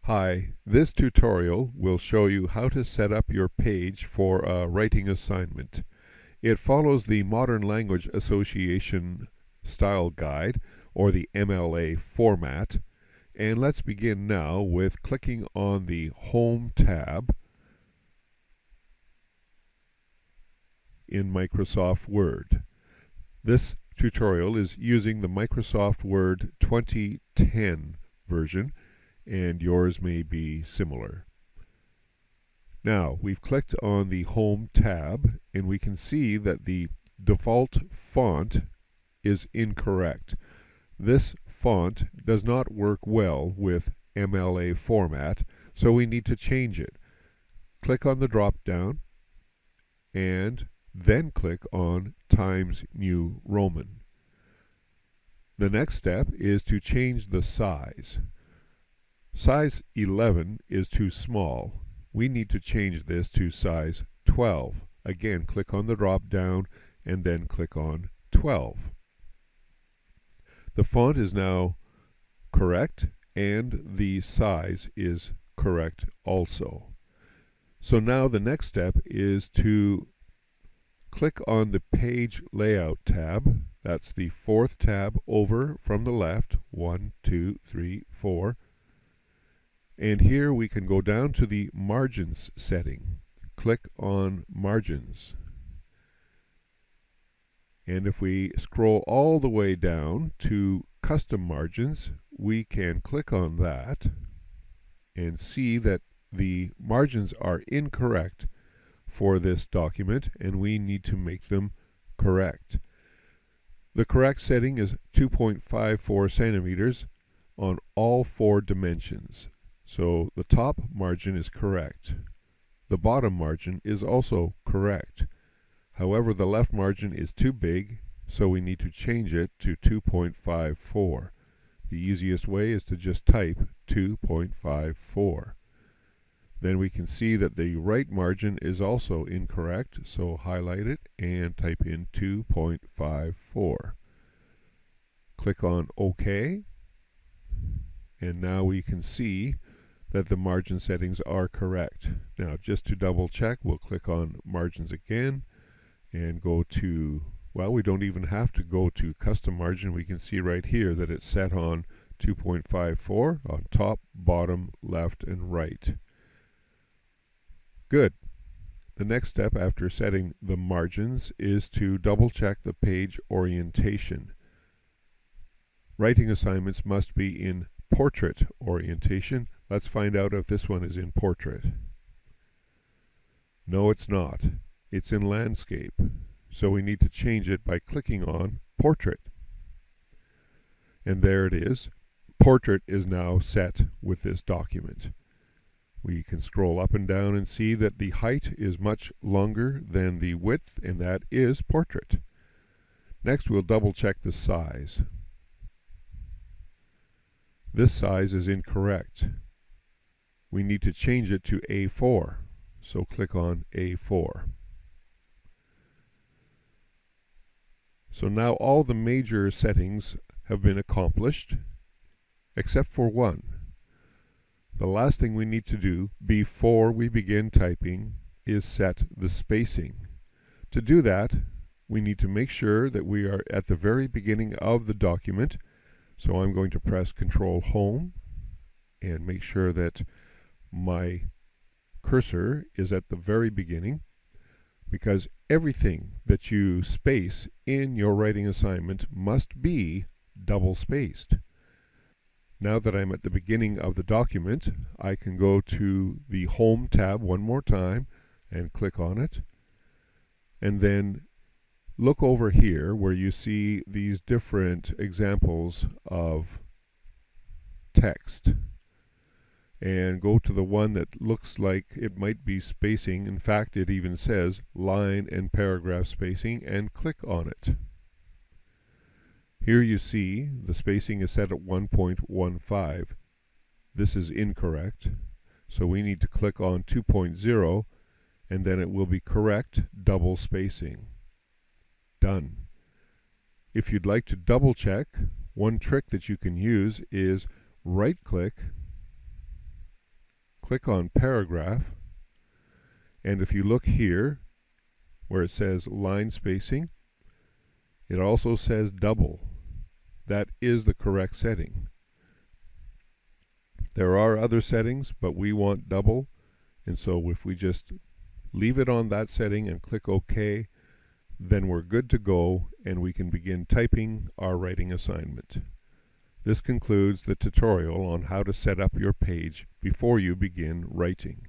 Hi, this tutorial will show you how to set up your page for a writing assignment. It follows the Modern Language Association Style Guide, or the MLA format, and let's begin now with clicking on the Home tab in Microsoft Word. This tutorial is using the Microsoft Word 2010 version, and yours may be similar. Now, we've clicked on the Home tab, and we can see that the default font is incorrect. This font does not work well with MLA format, so we need to change it. Click on the drop-down, and then click on Times New Roman. The next step is to change the size. Size 11 is too small. We need to change this to size 12. Again, click on the drop down and then click on 12. The font is now correct and the size is correct also. So now the next step is to click on the Page Layout tab. That's the fourth tab over from the left. 1, 2, 3, 4. And here we can go down to the Margins setting. Click on Margins. And if we scroll all the way down to Custom Margins, we can click on that and see that the margins are incorrect for this document, and we need to make them correct. The correct setting is 2.54 centimeters on all four dimensions. So the top margin is correct. The bottom margin is also correct. However, the left margin is too big, so we need to change it to 2.54. The easiest way is to just type 2.54. Then we can see that the right margin is also incorrect, so highlight it and type in 2.54. Click on OK, and now we can see that the margin settings are correct. Now, just to double check, we'll click on Margins again and go to, well, we don't even have to go to Custom Margin. We can see right here that it's set on 2.54 on top, bottom, left, and right. Good. The next step after setting the margins is to double check the page orientation. Writing assignments must be in portrait orientation. Let's find out if this one is in portrait. No, it's not. It's in landscape. So we need to change it by clicking on portrait. And there it is. Portrait is now set with this document. We can scroll up and down and see that the height is much longer than the width, and that is portrait. Next, we'll double check the size. This size is incorrect. We need to change it to A4, so click on A4. So now all the major settings have been accomplished, except for one. The last thing we need to do before we begin typing is set the spacing. To do that, we need to make sure that we are at the very beginning of the document. So I'm going to press Control Home and make sure that my cursor is at the very beginning, because everything that you space in your writing assignment must be double spaced. Now that I'm at the beginning of the document, I can go to the Home tab one more time and click on it, and then look over here where you see these different examples of text, and go to the one that looks like it might be spacing. In fact, it even says line and paragraph spacing, and click on it. Here you see the spacing is set at 1.15. This is incorrect, so we need to click on 2.0, and then it will be correct double spacing. Done. If you'd like to double check, one trick that you can use is right click click on Paragraph, and if you look here where it says line spacing, it also says double. That is the correct setting. There are other settings, but we want double, and so if we just leave it on that setting and click OK, then we're good to go and we can begin typing our writing assignment. This concludes the tutorial on how to set up your page before you begin writing.